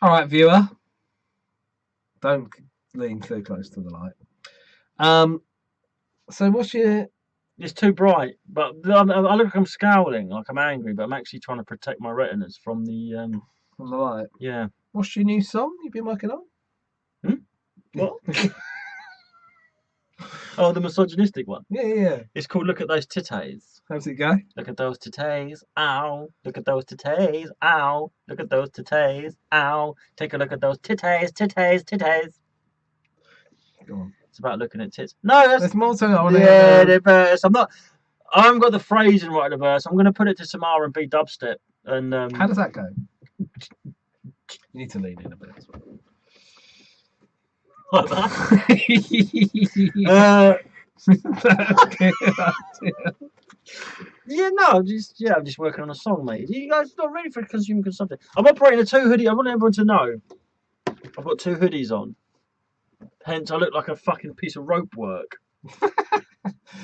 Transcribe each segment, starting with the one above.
All right, viewer. Don't lean too close to the light. So what's your... It's too bright, but I look like I'm scowling, like I'm angry, but I'm actually trying to protect my retinas from the from the light? Yeah. What's your new song you've been working on? What? Oh, the misogynistic one. Yeah. It's called "Look at Those Titties." How's it go? Look at those titties, ow. Look at those titties, ow. Look at those titties, ow. Take a look at those titties. Go on. It's about looking at tits. No, there's more to it. Yeah, the verse. I haven't got the phrasing right in the verse. I'm going to put it to some R&B dubstep. And how does that go? You need to lean in a bit as well. Like that. Yeah, no, I'm just working on a song, mate. You guys not ready for consumer consumption. I'm operating a 2 hoodie. I want everyone to know I've got 2 hoodies on. Hence, I look like a fucking piece of rope work.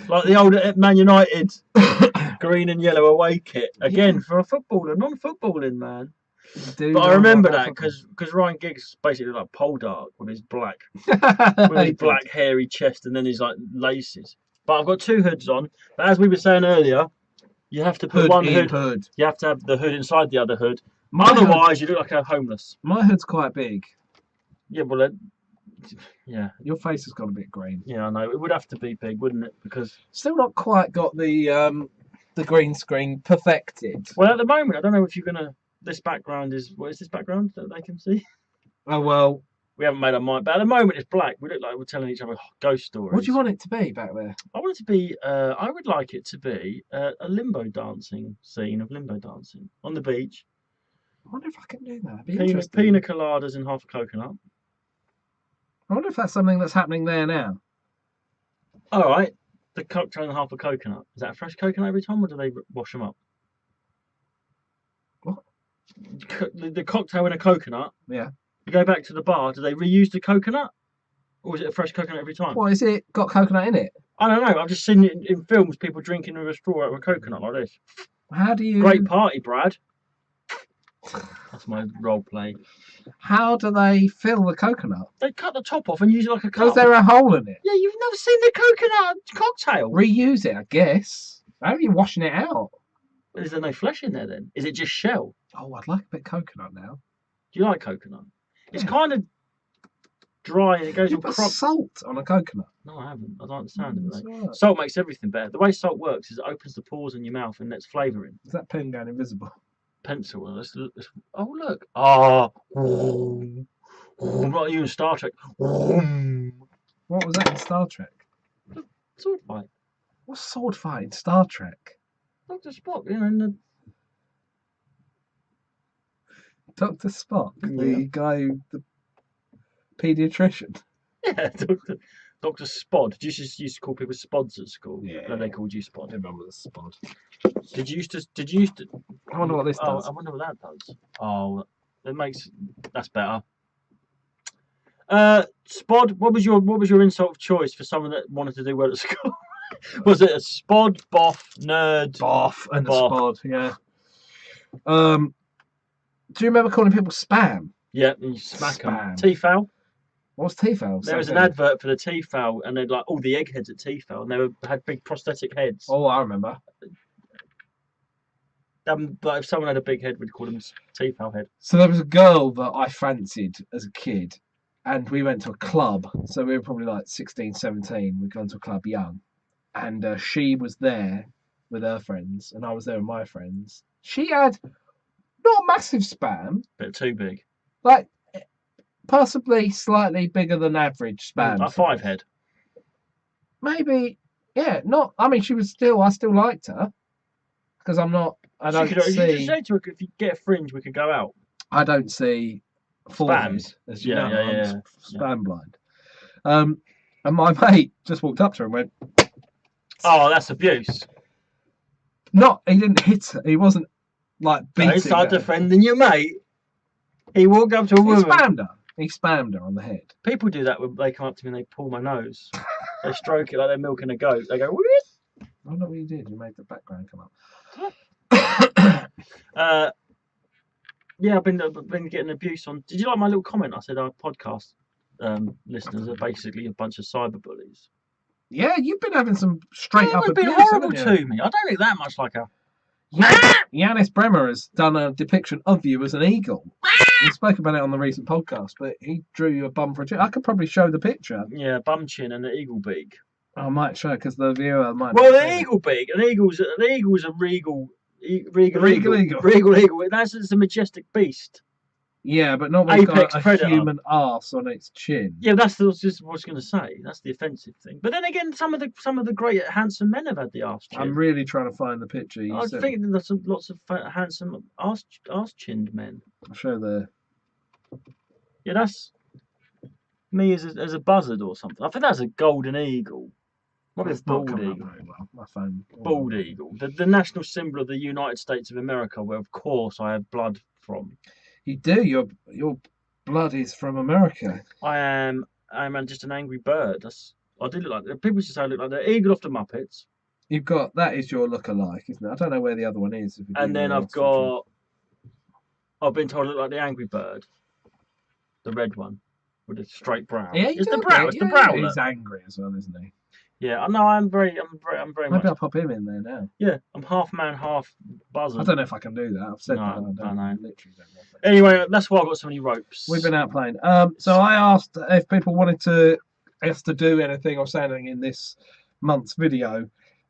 Like the old Man United green and yellow away kit. Again, for a footballer, non-footballing man. But I remember that because Ryan Giggs basically like Poldark with his black hairy chest and then his like laces. But I've got 2 hoods on. But as we were saying earlier, you have to put one hood. You have to have the hood inside the other hood. Otherwise, you look like a homeless. My hood's quite big. Yeah, well, yeah. Your face has got a bit green. Yeah, I know. It would have to be big, wouldn't it? Because still not quite got the green screen perfected. Well, at the moment, I don't know if you're gonna. This background is what is this background that they can see? Oh well, we haven't made our mind. But at the moment, it's black. We look like we're telling each other ghost stories. What do you want it to be back there? I want it to be. I would like it to be a limbo dancing scene of limbo dancing on the beach. I wonder if I can do that. That'd be interesting. Pina coladas and half a coconut. I wonder if that's something that's happening there now. All right, the cocktail and half a coconut. Is that a fresh coconut every time, or do they wash them up? What? The cocktail and a coconut. Yeah. You go back to the bar. Do they reuse the coconut, or is it a fresh coconut every time? What is it? Got coconut in it? I don't know. I've just seen it in films. People drinking with a straw out of a coconut like this. How do you? Great party, Brad. That's my role play. How do they fill the coconut? They cut the top off and use it like a cup. Was there a hole in it? Yeah, you've never seen the coconut cocktail. Reuse it, I guess. How are you washing it out? Well, is there no flesh in there then? Is it just shell? Oh, I'd like a bit of coconut now. Do you like coconut? Yeah. It's kind of dry and it goes all crop. Salt on a coconut? No, I haven't. I don't understand it. Right. Salt makes everything better. The way salt works is it opens the pores in your mouth and lets flavour in. Is that pen going invisible? Pencil. Oh, look. Oh. I'm not even Star Trek. What was that in Star Trek? Sword fight. What's sword fight in Star Trek? Dr. Spock, you know, in the... Dr. Spock, the guy, the paediatrician. Yeah, Dr. Spod. Did you used to call people Spods at school? Yeah. No, they called you Spod. Everyone was a Spod. Did you used to? I wonder what this does. I wonder what that does. Oh, it makes. That's better. Spod. What was your insult of choice for someone that wanted to do well at school? Was it a spod, boff, nerd? Boff and a spod, yeah. Do you remember calling people spam? Yeah, and you smack them. T-foul. What's T-foul? There was an advert for the T-foul, and they'd like all the eggheads at T-foul, and they had big prosthetic heads. Oh, I remember. But if someone had a big head, we'd call them T-foul head. So there was a girl that I fancied as a kid, and we went to a club. So we were probably like 16, 17. We'd gone to a club young. And she was there with her friends, and I was there with my friends. She had not massive spam. Bit too big. Like, possibly slightly bigger than average spam. A 5 head. Maybe, yeah. Not. I mean, I still liked her. Because I don't see... You just say to her, if you get a fringe, we could go out. I don't see forehead, as you know. I'm spam blind. And my mate just walked up to her and went... Oh, that's abuse. He didn't hit her. He wasn't like beating her. He started defending your mate. He walked up to a woman. He spammed her on the head. People do that when they come up to me and they pull my nose. They stroke it like they're milking a goat. They go, whoop. I don't know what you did. You made the background come up. Yeah, I've been getting abuse on. Did you like my little comment? I said our podcast listeners are basically a bunch of cyberbullies. Yeah, you've been having some straight up Everyone's been abuse, horrible haven't you? to me. I don't think that much like a. Yanis Bremer has done a depiction of you as an eagle. We spoke about it on the recent podcast, but he drew you a bum for a chin. I could probably show the picture. Yeah, bum chin and an eagle beak. I might show because the viewer might. Well, not the see it. eagle beak. An eagle's a regal Regal eagle. Regal eagle. That's a majestic beast. Yeah, but not when it's Apex got a predator. human arse on its chin. Yeah, that's just what I was going to say. That's the offensive thing. But then again, some of the great handsome men have had the arse chin. I'm really trying to find the picture. I think there's lots of handsome arse chinned men. I'll show the. Yeah, that's me as a buzzard or something. I think that's a golden eagle. Probably a It's not bald coming up eagle. very well. My phone. Bald eagle. The national symbol of the United States of America, where of course I have blood from. You do. Your blood is from America. I'm just an angry bird. I do look like people used to say I look like the eagle off the Muppets. You've got that is your look-alike, isn't it? I don't know where the other one is. And then I've been told I look like the angry bird, the red one with a straight brow. Yeah, It's the brow. It's the brow. He's angry as well, isn't he? Yeah, no, I'm very Maybe much. I'll pop him in there now. Yeah, I'm half man, half buzzard. I don't know if I can do that. I've said No, that. I I know. literally don't know. Anyway, that's why I've got so many ropes. We've been out playing. So I asked if people wanted us to do anything or say anything in this month's video.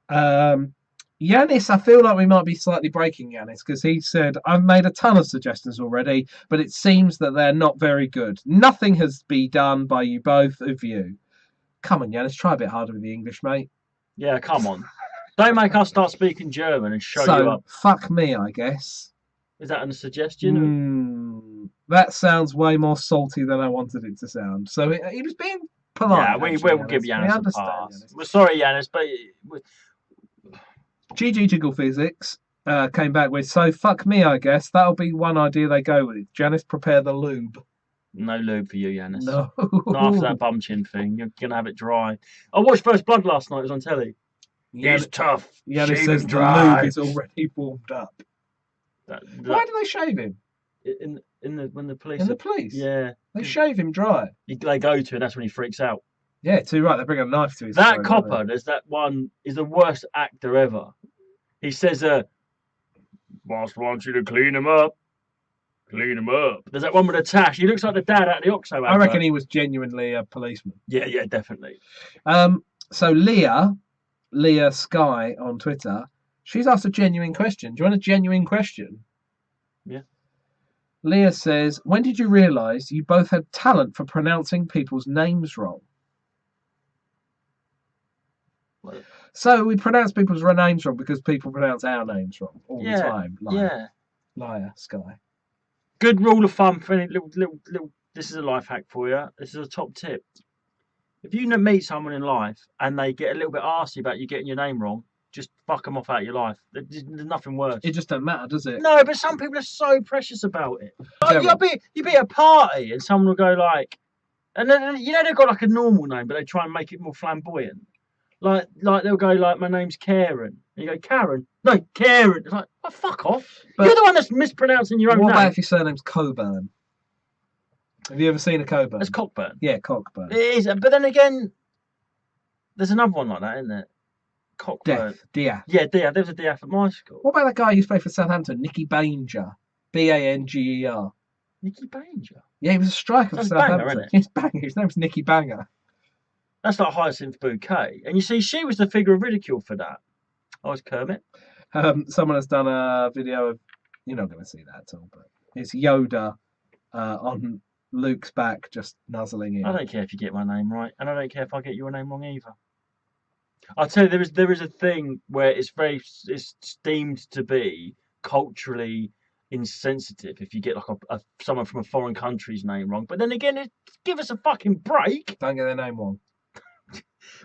Yanis, I feel like we might be slightly breaking Yanis because he said, I've made a ton of suggestions already, but it seems that they're not very good. Nothing has been done by you both of you. Come on, Yanis, try a bit harder with the English, mate. Yeah, come on. Don't make us start speaking German and show you up. Fuck me, I guess. Is that a suggestion? That sounds way more salty than I wanted it to sound. So he was being polite. Yeah, we will give Yanis a pass. Yanis. We're sorry, Yanis, but GG Jiggle Physics came back with, so fuck me, I guess. That'll be one idea they go with. Janice, prepare the lube. no lube for you, Yanis. No. Not after that bum chin thing. You're going to have it dry. I watched First Blood last night. It was on telly. He's tough. Yanis says the lube is already warmed up. Why do they shave him? When the police... In the police? Yeah. They shave him dry. They go to, and that's when he freaks out. Yeah, too right. They bring a knife to his That throat, copper, there's that one, is the worst actor ever. He says, boss wants you to clean him up. Clean him up. There's that one with a tash. He looks like the dad out of the Oxo advert. I reckon he was genuinely a policeman. Yeah, definitely. So Leah Sky on Twitter, she's asked a genuine question. Do you want a genuine question? Yeah. Leah says, when did you realise you both had talent for pronouncing people's names wrong? What? So we pronounce people's names wrong because people pronounce our names wrong all the time. Liar, Sky. Good rule of thumb for any little. This is a life hack for you. This is a top tip. If you meet someone in life and they get a little bit arsy about you getting your name wrong, just fuck them off out of your life. There's nothing worse. It just don't matter, does it? No, but some people are so precious about it. Like, you be at a party and someone will go like, and then they've got like a normal name, but they try and make it more flamboyant. Like they'll go like, my name's Karen. And you go, Karen? No, Karen. It's like, oh, fuck off. But you're the one that's mispronouncing your own name. What about if your surname's Coburn? Have you ever seen a Coburn? It's Cockburn. Yeah, Cockburn. It is, but then again, there's another one like that, isn't there? Cockburn. Diath. Yeah, Diath. There was a Diath at my school. What about that guy who used to play for Southampton, Nicky Banger? Banger. Nicky Banger? Yeah, he was a striker for Southampton. Banger, isn't it? He's Banger. His name's Nicky Banger. That's like Hyacinth Bouquet. And you see, she was the figure of ridicule for that. I was Kermit. Someone has done a video of, you're not going to see that at all, but it's Yoda on Luke's back just nuzzling in. I don't care if you get my name right, and I don't care if I get your name wrong either. I'll tell you, there is a thing where it's deemed to be culturally insensitive if you get like someone from a foreign country's name wrong. But then again, give us a fucking break. Don't get their name wrong.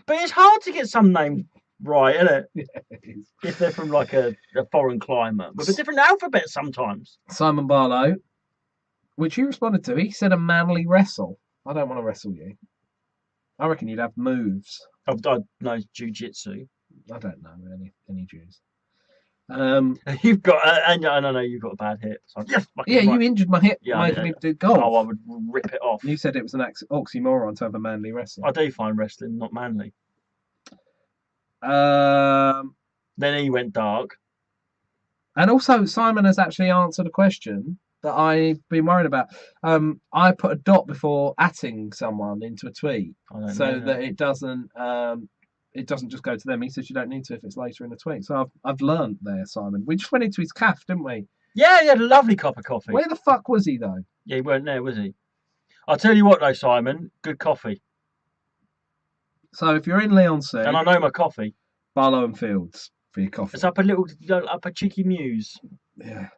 But it's hard to get some names right, isn't it? Yeah, it is. If they're from like a foreign climate with a different alphabet sometimes. Simon Barlow, which you responded to, he said a manly wrestle. I don't want to wrestle you. I reckon you'd have moves. I know jiu-jitsu. I don't know any Jews. You've got, and I know you've got a bad hip. So yes, Yeah, right. you injured my hip Yeah, making me do golf. Oh, I would rip it off. You said it was an oxymoron to have a manly wrestler. I do find wrestling not manly. Then he went dark. And also, Simon has actually answered a question that I've been worried about. I put a dot before atting someone into a tweet so that it doesn't just go to them. He says you don't need to if it's later in the tweet. So I've learned there, Simon. We just went into his cafe, didn't we? Yeah, he had a lovely cup of coffee. Where the fuck was he though? Yeah, he weren't there, was he? I'll tell you what though, Simon, good coffee. So if you're in Leon-C, and I know my coffee, Barlow and Fields for your coffee. It's up a cheeky Muse. Yeah.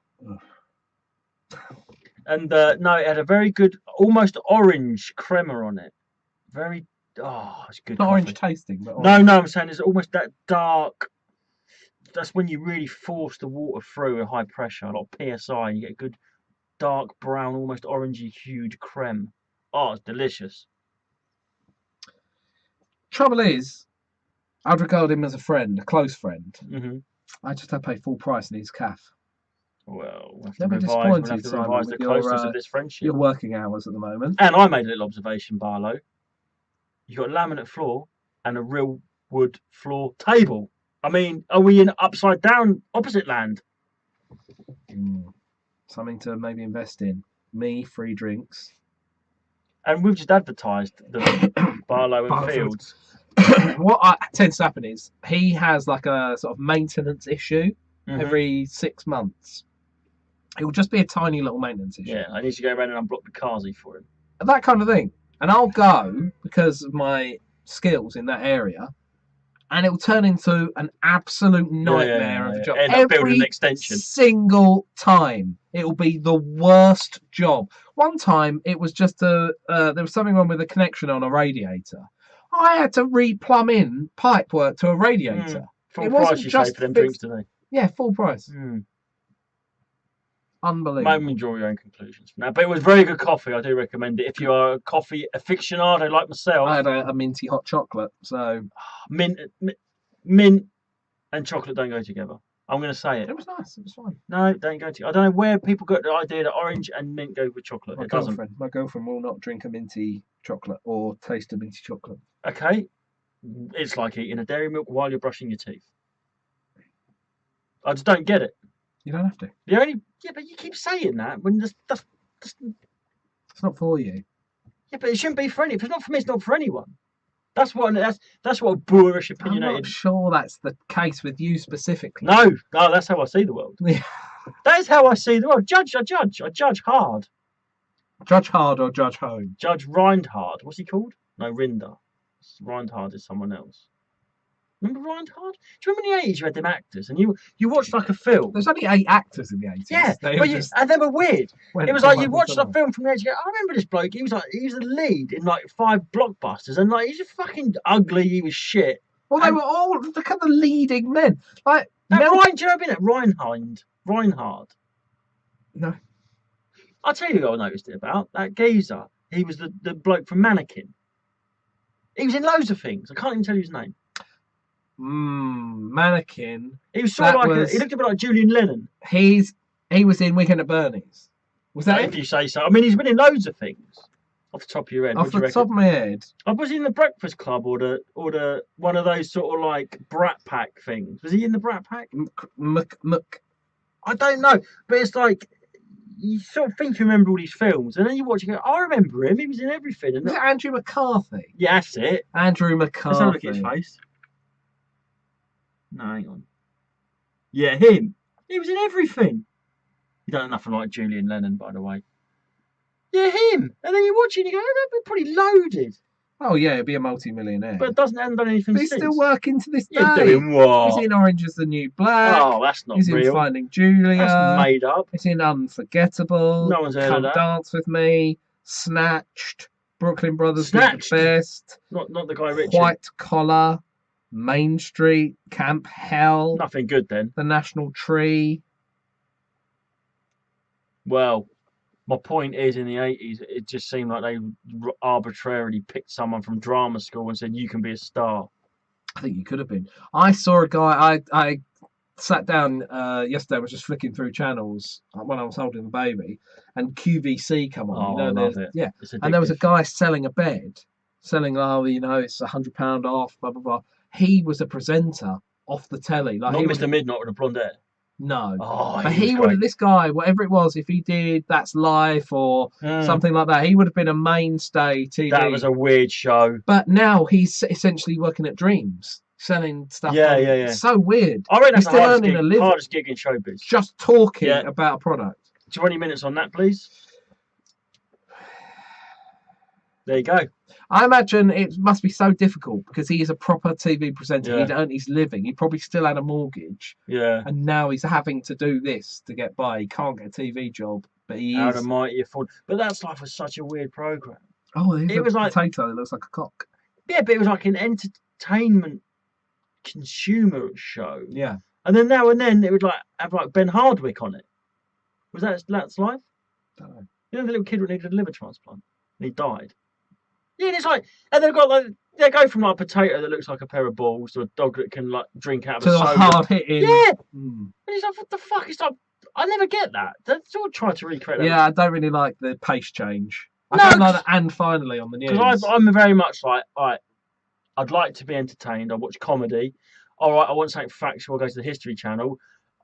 And no, it had a very good, almost orange crema on it. Very, it's good. Not coffee. orange tasting, but orange. No, I'm saying it's almost that dark. That's when you really force the water through at high pressure, a lot of PSI, and you get a good dark brown, almost orangey hued creme. Oh, it's delicious. Trouble is, I'd regard him as a friend, a close friend. Mm-hmm. I just had to pay full price in his cafe. Well, we'll have to revise the closeness of this friendship. Your working hours at the moment. And I made a little observation, Barlow. You got a laminate floor and a real wood floor table. I mean, are we in upside down opposite land? Something to maybe invest in. Me, free drinks. And we've just advertised the Barlow and Fields. What tends to happen is he has like a sort of maintenance issue every 6 months. It will just be a tiny little maintenance issue. Yeah, I need to go around and unblock the Kazi for him. That kind of thing. And I'll go because of my skills in that area, and it will turn into an absolute nightmare of a job. End up building an extension. Single time, it will be the worst job. One time, it was just there was something wrong with the connection on a radiator. I had to re-plumb in pipe work to a radiator. Full price you say for them drinks today. Yeah, full price. Unbelievable. Maybe draw your own conclusions from that. But it was very good coffee. I do recommend it. If you are a coffee aficionado like myself. I had a minty hot chocolate. So mint and chocolate don't go together. I'm going to say it. It was nice. It was fine. No, don't go together. I don't know where people got the idea that orange and mint go with chocolate. My girlfriend will not drink a minty chocolate or taste a minty chocolate. Okay. It's like eating a dairy milk while you're brushing your teeth. I just don't get it. You don't have to. But you keep saying that when that's it's not for you. Yeah, but it shouldn't be for any. If it's not for me, it's not for anyone. That's what a boorish opinionated. I'm not sure that's the case with you specifically. No, that's how I see the world. That is how I see the world. I judge hard. Judge hard or judge home. Judge Reinhard. What's he called? No, Rinder. Reinhard is someone else. Remember Reinhard? Do you remember in the 80s you had them actors and you watched like a film? There's only 8 actors in the 80s. Yeah, and they were weird. It was like you watched a film from the 80s. I remember this bloke. He was the lead in like 5 blockbusters, and like he's just fucking ugly. He was shit. Well, they were all the kind of leading men. Like do you know it? Reinhard. No. I'll tell you who I noticed it about. That geezer. He was the bloke from Mannequin. He was in loads of things. I can't even tell you his name. Mannequin. He was sort of like he looked a bit like Julian Lennon. He was in Weekend at Bernie's. Was that if you say so? I mean, he's been in loads of things. Off the top of your head. Off the top of my head. Was he in the Breakfast Club or the one of those sort of like Brat Pack things? Was he in the Brat Pack? I don't know, but it's like you sort of think you remember all these films, and then you watch and go, I remember him. He was in everything. Was it Andrew McCarthy? Yeah, that's it. Andrew McCarthy. Let's have a look at his face. No, hang on. Yeah, him. He was in everything. You don't know nothing like Julian Lennon, by the way. Yeah, him. And then you watch it and you go, that'd be pretty loaded. Oh, yeah, he'd be a multi-millionaire. But hasn't done anything since. He's still working to this day. You're doing what? He's in Orange is the New Black. Oh, that's not real. He's in Finding Julia. That's made up. He's in Unforgettable. No one's heard of that. Dance With Me. Snatched. Brooklyn Brothers. Snatched. The Best. Not the guy Richard. White Collar. Main Street. Camp Hell. Nothing good then. The National Tree. Well, my point is, in the 80s, it just seemed like they arbitrarily picked someone from drama school and said, you can be a star. I think you could have been. I saw a guy, I sat down yesterday. I was just flicking through channels when I was holding the baby, and QVC come on. Oh, I love it. Yeah, It's and there was a addictive. guy selling a bed, selling, oh, it's £100 off, blah blah blah. He was a presenter off the telly, like Not he Mr. would Midnight with the blonde hair. no, Oh, but he was he would great. this guy, whatever it was, if he did That's Life or Mm, something like that, he would have been a mainstay that was TV. a weird show. But now he's essentially working at Dreams, selling stuff Yeah, on. yeah, yeah. It's so weird. I reckon that's He's the still earning a living, hardest gig in showbiz. just talking Yeah. about a product. 20 minutes on that, please. There you go. I imagine it must be so difficult because he is a proper TV presenter. Yeah. He'd earned his living. He probably still had a mortgage, Yeah. and now he's having to do this to get by. He can't get a TV job, but he How is. the mighty afford. But That's Life was such a weird program. Oh, It was like, potato that looks like a cock. yeah, but it was like an entertainment consumer show. Yeah. And then now and then it would like have like Ben Hardwick on it. Was That's Life? Don't know. You know the little kid who needed a liver transplant and he died. Yeah, and it's like, and they've got like they go from like a potato that looks like a pair of balls to a dog that can like drink out of To a a soda. hard hitting. Yeah. Mm. And it's like, what the fuck? It's like, I never get that. They sort of try to recreate that. Yeah, I don't really like the pace change. I No, don't like the and finally on the news. because I'm very much like, all right, I'd like to be entertained. I watch comedy. All right, I want something factual. I'll go to the History Channel.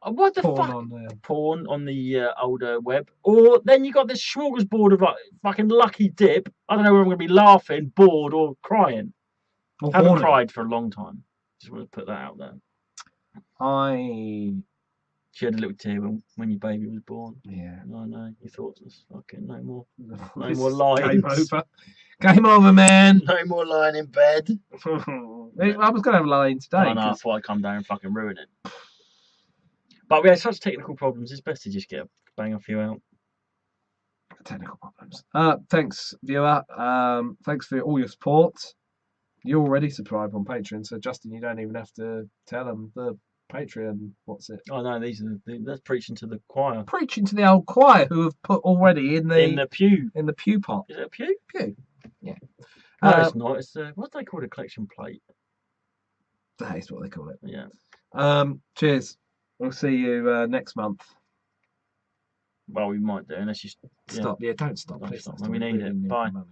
What the Porn fuck? on there. Porn on the older web. Or then you got this smorgasbord of like fucking Lucky Dip. I don't know whether I'm going to be laughing, bored, or crying. Or Haven't horny. cried for a long time. Just want to put that out there. I She had a little tear when your baby was born. yeah. I know. You thought this fucking no more. No This more is lines. Game over. Game over, man. No more lying in bed. I was going to have a line today. I know. I thought I'd come down and fucking ruin it. But we had such technical problems. It's best to just bang a few out. Technical problems. Thanks, viewer. Thanks for all your support. You're already subscribed on Patreon, so Justin, you don't even have to tell them the Patreon. What's it? Oh no, that's preaching to the choir. Preaching to the old choir who have put already in the pew. In the pew pot. Is it a pew? Pew. Yeah. No, it's not. It's what do they call a collection plate? That is what they call it. Yeah. Cheers. We'll see you next month. Well, we might do unless you Stop. Yeah, don't stop. Don't Please stop. stop. We need it. Bye. Money.